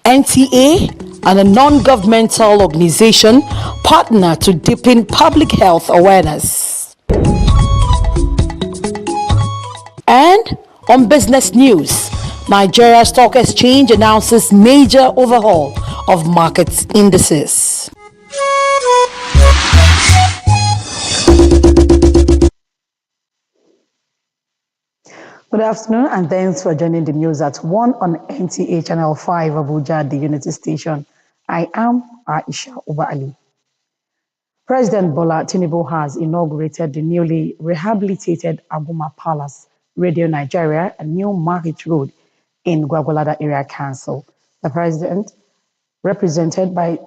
NTA and a non-governmental organization partner to deepen public health awareness. And on business news, Nigeria Stock Exchange announces major overhaul of market indices. Good afternoon and thanks for joining the news at 1 on NTA Channel 5 Abuja, the Unity Station. I am Aisha Uba Ali. President Bola Tinubu has inaugurated the newly rehabilitated Aguma Palace, Radio Nigeria, a new market road in Gwagwalada Area Council. The president, represented by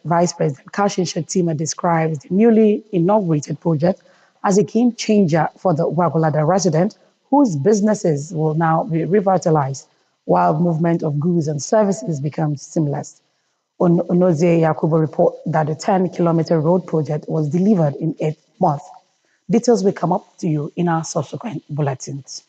Vice President Kashim Shettima, describes the newly inaugurated project as a game changer for the Gwagwalada resident, whose businesses will now be revitalized while movement of goods and services becomes seamless. Onozie Yakubu report that the 10-kilometer road project was delivered in 8 months. Details will come up to you in our subsequent bulletins.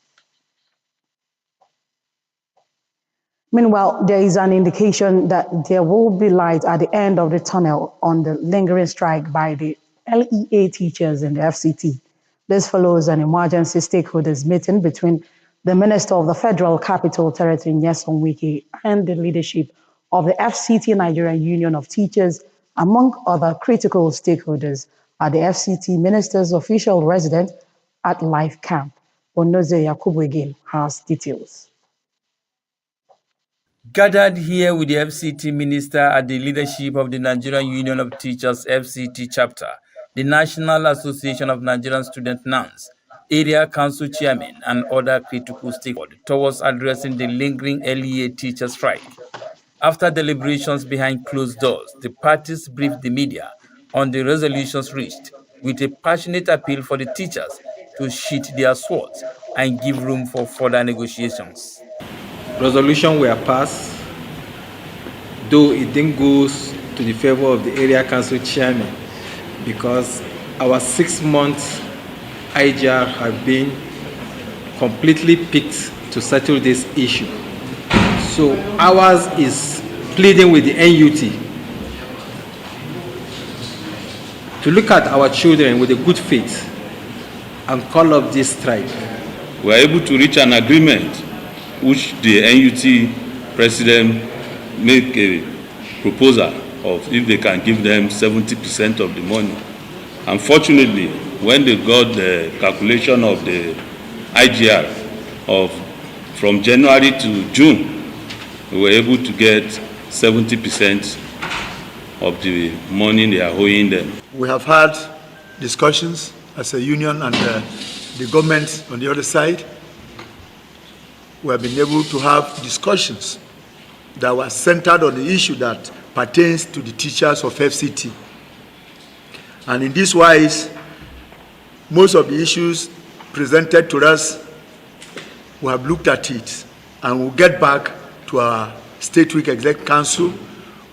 Meanwhile, there is an indication that there will be light at the end of the tunnel on the lingering strike by the LEA teachers in the FCT. This follows an emergency stakeholders meeting between the Minister of the Federal Capital Territory, Nyesom Wike, and the leadership of the FCT Nigerian Union of Teachers, among other critical stakeholders, at the FCT Minister's official residence at Life Camp. Onoze Yakubu again has details. Gathered here with the FCT Minister at the leadership of the Nigerian Union of Teachers FCT chapter, the National Association of Nigerian Student NANS, area council chairman, and other critical stakeholders towards addressing the lingering LEA teacher strike. After deliberations behind closed doors, the parties briefed the media on the resolutions reached, with a passionate appeal for the teachers to sheath their swords and give room for further negotiations. Resolutions were passed, though it didn't go to the favor of the area council chairman, because our 6-month IGR have been completely picked to settle this issue. So ours is pleading with the NUT to look at our children with a good faith and call up this strike. We are able to reach an agreement which the NUT president make a proposal of if they can give them 70% of the money. Unfortunately, when they got the calculation of the IGR from January to June, we were able to get 70% of the money they are owing them. We have had discussions as a union and the government on the other side. We have been able to have discussions that were centered on the issue that pertains to the teachers of FCT. And in this wise, most of the issues presented to us, we have looked at it and we'll get back to our State Week Exec Council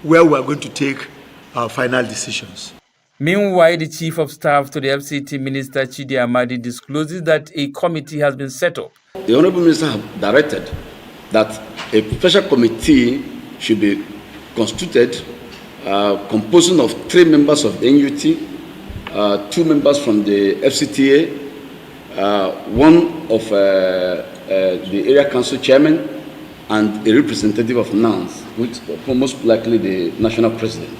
where we are going to take our final decisions. Meanwhile, the Chief of Staff to the FCT Minister Chidi Amadi discloses that a committee has been set up. The Honorable Minister has directed that a special committee should be constituted, composing of 3 members of the NUT, 2 members from the FCTA, 1 of the area council chairman, and a representative of NANS, which most likely the national president,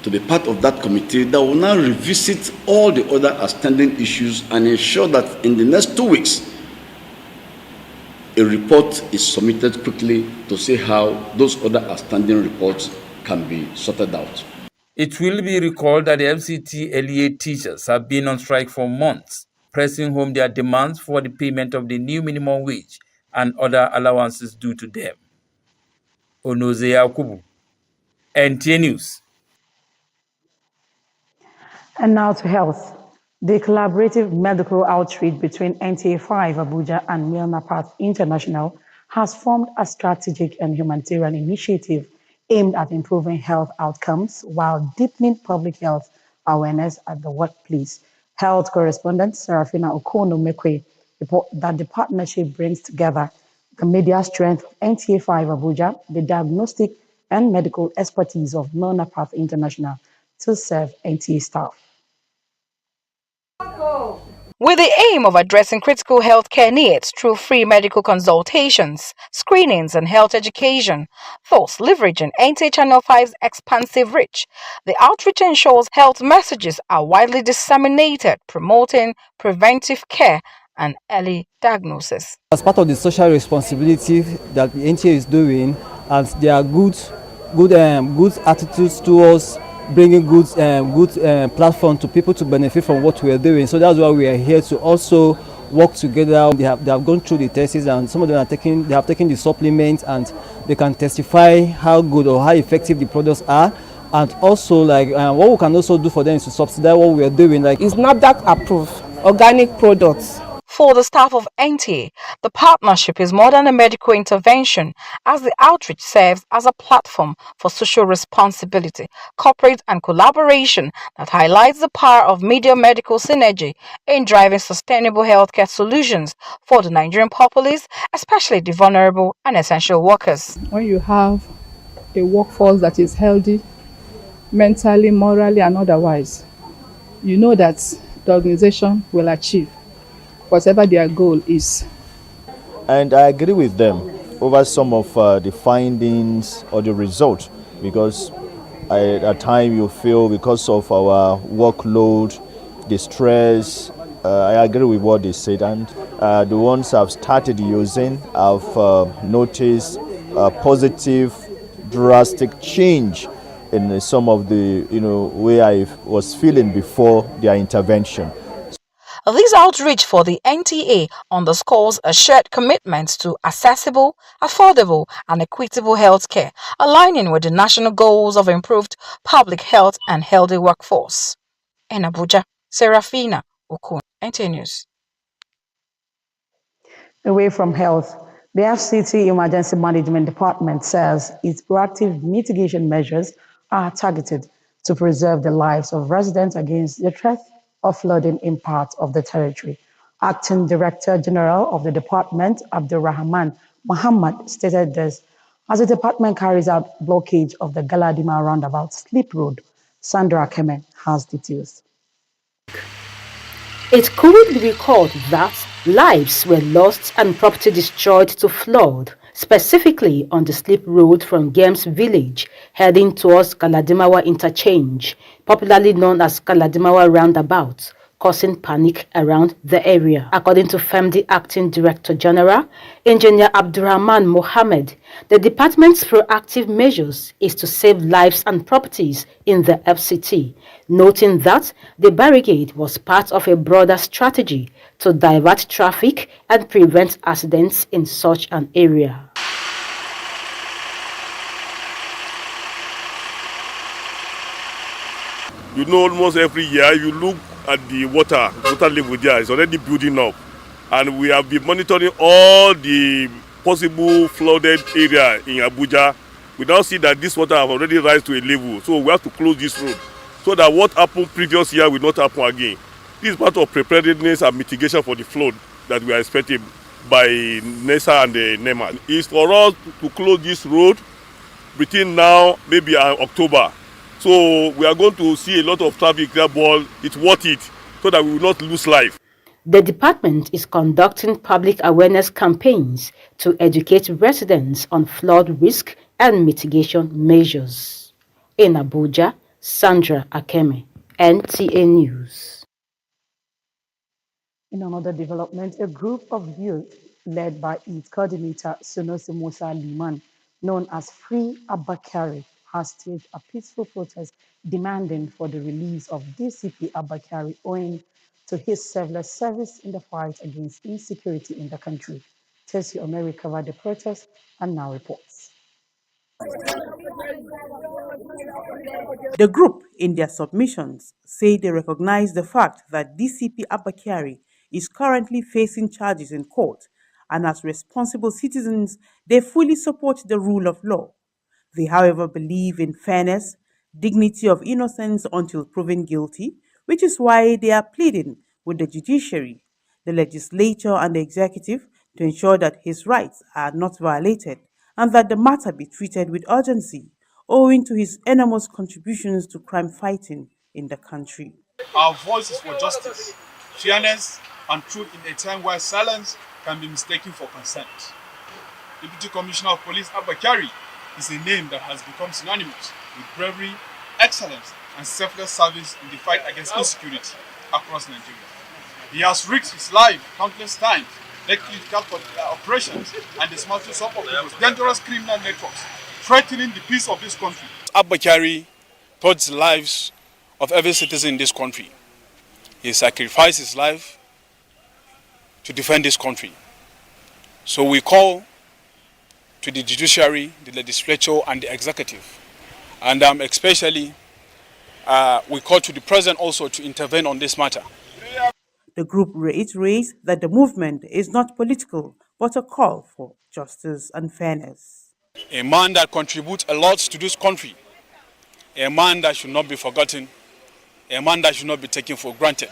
to be part of that committee that will now revisit all the other outstanding issues and ensure that in the next 2 weeks, a report is submitted quickly to see how those other outstanding reports can be sorted out. It will be recalled that the FCT LEA teachers have been on strike for months, pressing home their demands for the payment of the new minimum wage and other allowances due to them. Onoze Yakubu, NTA News. And now to health. The collaborative medical outreach between NTA 5 Abuja and Milner Path International has formed a strategic and humanitarian initiative aimed at improving health outcomes while deepening public health awareness at the workplace. Health correspondent Serafina Okono-Mekwe report that the partnership brings together the media strength of NTA 5 Abuja, the diagnostic and medical expertise of Non-Path International to serve NTA staff. With the aim of addressing critical healthcare needs through free medical consultations, screenings, and health education, thus leveraging NTA Channel 5's expansive reach, the outreach ensures health messages are widely disseminated, promoting preventive care and early diagnosis. As part of the social responsibility that the NTA is doing, and there are good attitudes towards bringing good platform to people to benefit from what we are doing. So that's why we are here to also work together. They have gone through the tests, and some of them have taken the supplements, and they can testify how good or how effective the products are. And also, what we can also do for them is to subsidize what we are doing. It's NAFDAC approved organic products. For the staff of NTA, the partnership is more than a medical intervention, as the outreach serves as a platform for social responsibility, corporate and collaboration that highlights the power of media-medical synergy in driving sustainable healthcare solutions for the Nigerian populace, especially the vulnerable and essential workers. When you have a workforce that is healthy, mentally, morally, and otherwise, you know that the organization will achieve whatever their goal is. And I agree with them over some of the findings or the results, because at times you feel because of our workload, the stress, I agree with what they said, and the ones I've started using, I've noticed a positive, drastic change in some of the way I was feeling before their intervention. This outreach for the NTA underscores a shared commitment to accessible, affordable, and equitable healthcare, aligning with the national goals of improved public health and healthy workforce. In Abuja, Serafina Okun, NTA News. Away from health, the FCT Emergency Management Department says its proactive mitigation measures are targeted to preserve the lives of residents against the threat of flooding in parts of the territory. Acting Director General of the department, Abdulrahman Muhammad, stated this as the department carries out blockage of the Galadima roundabout slip road. Sandra Kemen has details. It could be recalled that lives were lost and property destroyed to flood, specifically on the slip road from Games Village heading towards Galadimawa Interchange, popularly known as Galadimawa Roundabout, causing panic around the area. According to FEMD Acting Director General, Engineer Abdurrahman Mohammed, the department's proactive measures is to save lives and properties in the FCT, noting that the barricade was part of a broader strategy to divert traffic and prevent accidents in such an area. You know, almost every year you look at the water level there is already building up, and we have been monitoring all the possible flooded area in Abuja. We now see that this water have already rise to a level, so we have to close this road so that what happened previous year will not happen again. This is part of preparedness and mitigation for the flood that we are expecting by NESA and the NEMA. It's for us to close this road between now maybe October. So we are going to see a lot of traffic there, but it's worth it so that we will not lose life. The department is conducting public awareness campaigns to educate residents on flood risk and mitigation measures. In Abuja, Sandra Akeme, NTA News. In another development, a group of youth led by its coordinator, Sunusi Musa Liman, known as Free Abakari, has staged a peaceful protest demanding for the release of DCP Abakari owing to his selfless service in the fight against insecurity in the country. Tessie Omeri covered the protest and now reports. The group, in their submissions, say they recognize the fact that DCP Abakari is currently facing charges in court, and as responsible citizens, they fully support the rule of law. They, however, believe in fairness, dignity of innocence until proven guilty, which is why they are pleading with the judiciary, the legislature, and the executive to ensure that his rights are not violated and that the matter be treated with urgency owing to his enormous contributions to crime fighting in the country. Our voice is for justice, fairness, and truth in a time where silence can be mistaken for consent. Deputy Commissioner of Police Abba Kyari is a name that has become synonymous with bravery, excellence, and selfless service in the fight against insecurity across Nigeria. He has risked his life countless times, led critical operations, and dismantled some of the most dangerous criminal networks, threatening the peace of this country. Abba Kyari touched the lives of every citizen in this country. He sacrificed his life to defend this country. So we call to the judiciary, the legislature, and the executive. And especially, we call to the president also to intervene on this matter. The group reiterates that the movement is not political, but a call for justice and fairness. A man that contributes a lot to this country, a man that should not be forgotten, a man that should not be taken for granted,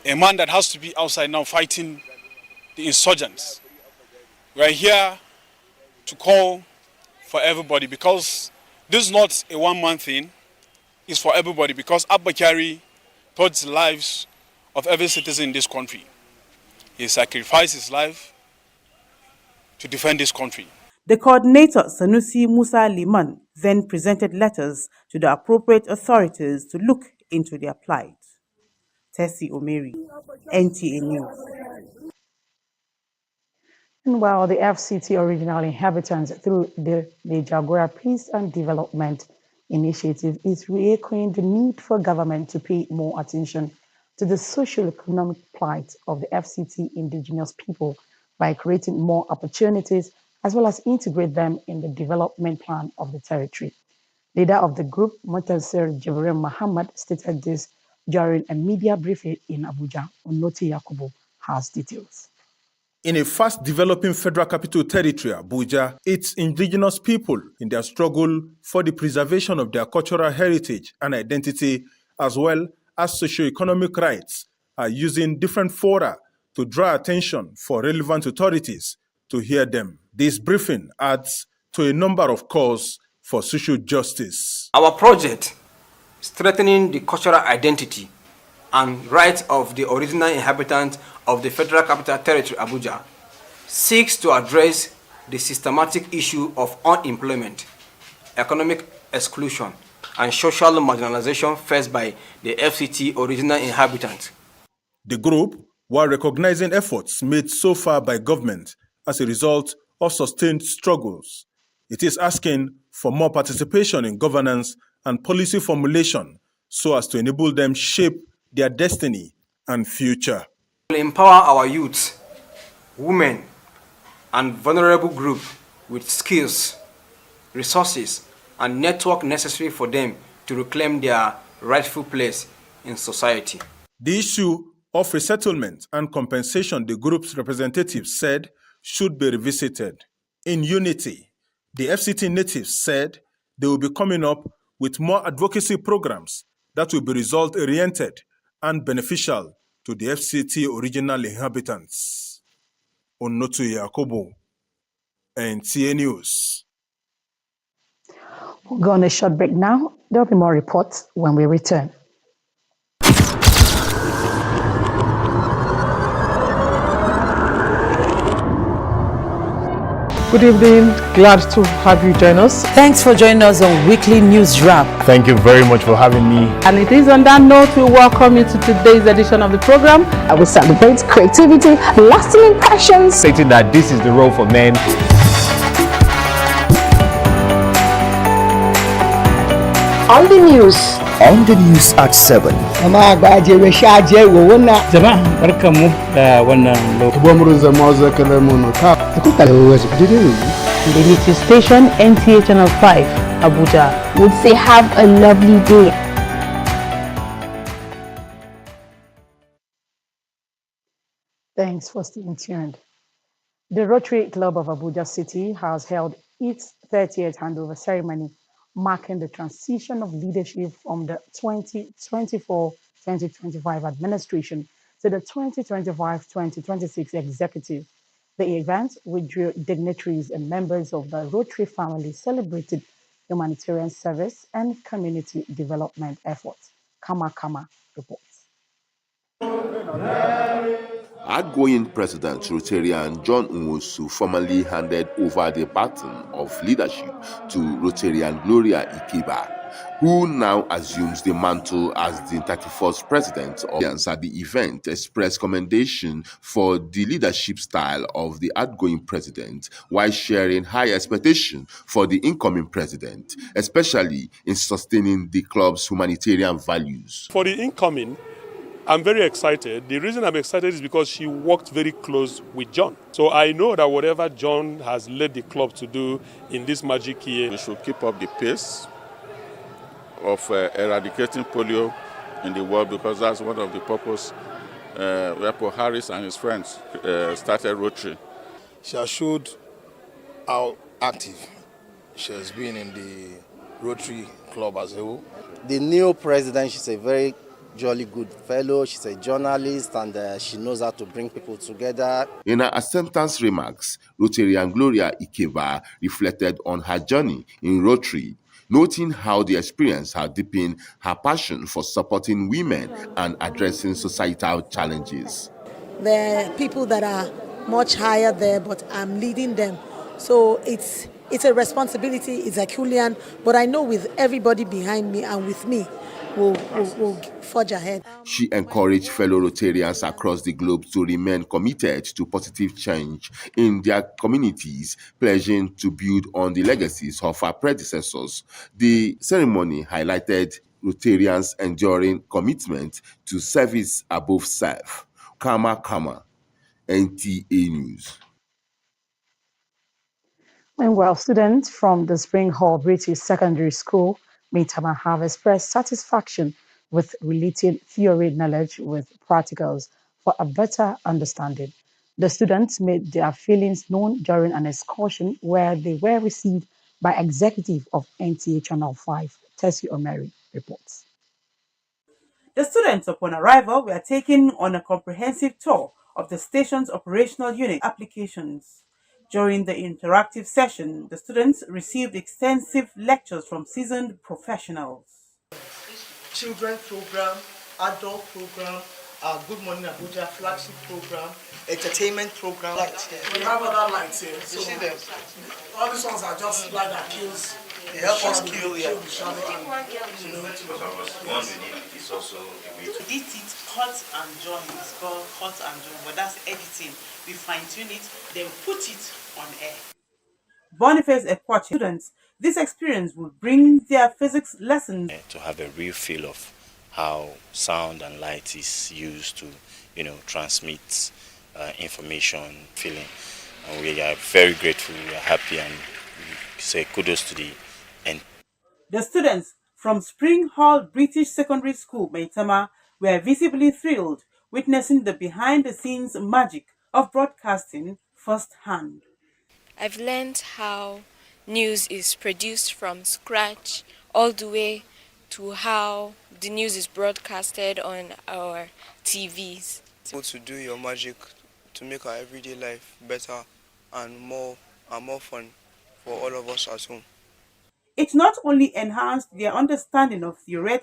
a man that has to be outside now fighting the insurgents. We are here to call for everybody, because this is not a one-man thing, it's for everybody, because Abba Kyari touched the lives of every citizen in this country. He sacrificed his life to defend this country. The coordinator, Sanusi Musa Liman, then presented letters to the appropriate authorities to look into their plight. Tessie Omeri, NTA News. And while the FCT original inhabitants through the Jagora Peace and Development Initiative is re-echoing the need for government to pay more attention to the socio-economic plight of the FCT indigenous people by creating more opportunities as well as integrate them in the development plan of the territory. Leader of the group, Montasir Jibril Muhammad, stated this during a media briefing in Abuja. Onoti Yakubu has details. In a fast-developing federal capital territory, Abuja, its indigenous people, in their struggle for the preservation of their cultural heritage and identity, as well as socio-economic rights, are using different fora to draw attention for relevant authorities to hear them. This briefing adds to a number of calls for social justice. Our project, strengthening the cultural identity and rights of the original inhabitants of the Federal Capital Territory, Abuja, seeks to address the systematic issue of unemployment, economic exclusion, and social marginalization faced by the FCT original inhabitants. The group, while recognizing efforts made so far by government as a result of sustained struggles, it is asking for more participation in governance and policy formulation so as to enable them shape their destiny and future. We will empower our youth, women, and vulnerable groups with skills, resources, and network necessary for them to reclaim their rightful place in society. The issue of resettlement and compensation, the group's representatives said, should be revisited. In unity, the FCT natives said they will be coming up with more advocacy programs that will be result-oriented and beneficial to the FCT original inhabitants. Onotu Yakubu, NTA News. We'll go on a short break now. There'll be more reports when we return. Good evening. Glad to have you join us. Thanks for joining us on Weekly News Wrap. Thank you very much for having me. And it is on that note we welcome you to today's edition of the program. I will celebrate creativity, lasting impressions. Stating that this is the role for men. On the news. On the news at 7. The Unity Station, NTA Channel 5, Abuja. Would say have a lovely day. Thanks for staying tuned. The Rotary Club of Abuja City has held its 30th handover ceremony, marking the transition of leadership from the 2024-2025 administration to the 2025-2026 executive. The event, which drew dignitaries and members of the Rotary family, celebrated humanitarian service, and community development efforts. Kama Kama reports. Outgoing President Rotarian John Nwosu formally handed over the baton of leadership to Rotarian Gloria Ikeba, who now assumes the mantle as the 31st president of at the event expressed commendation for the leadership style of the outgoing president while sharing high expectation for the incoming president, especially in sustaining the club's humanitarian values. For the incoming, I'm very excited. The reason I'm excited is because she worked very close with John. So I know that whatever John has led the club to do in this magic year, We should keep up the pace of eradicating polio in the world, because that's one of the purpose where Paul Harris and his friends started Rotary. She has showed how active she has been in the Rotary Club as a whole. The new president, she's a very jolly good fellow. She's a journalist, and she knows how to bring people together. In her acceptance remarks, Rotarian Gloria Ikeba reflected on her journey in Rotary, noting how the experience had deepened her passion for supporting women and addressing societal challenges. There are people that are much higher there, but I'm leading them. So it's a responsibility, it's Herculean, but I know with everybody behind me and with me, we'll forge ahead. She encouraged fellow Rotarians across the globe to remain committed to positive change in their communities, pledging to build on the legacies of her predecessors. The ceremony highlighted Rotarians' enduring commitment to service above self. Kama Kama, NTA News. Meanwhile, students from the Spring Hall British Secondary School, Maitama, have expressed satisfaction with relating theory knowledge with practicals for a better understanding. The students made their feelings known during an excursion where they were received by executive of NTA Channel 5, Tessie Omeri reports. The students, upon arrival, were taken on a comprehensive tour of the station's operational unit applications. During the interactive session, the students received extensive lectures from seasoned professionals. Children program, adult program, Good Morning Abuja flagship program, entertainment program. We have other lights here. So you see them? All these ones are just light that kills. They help us kill, yeah. We did it cut and join. It's called cut and join, but that's editing. We fine tune it, then put it on air. Boniface Ekwachi students, this experience will bring their physics lessons to have a real feel of how sound and light is used to, transmit information, feeling. And we are very grateful, we are happy, and we say kudos to the end. The students from Spring Hall British Secondary School, Maitama, were visibly thrilled, witnessing the behind-the-scenes magic of broadcasting firsthand. I've learned how news is produced from scratch all the way to how the news is broadcasted on our TVs. To do your magic to make our everyday life better and more fun for all of us at home. It not only enhanced their understanding of theoretical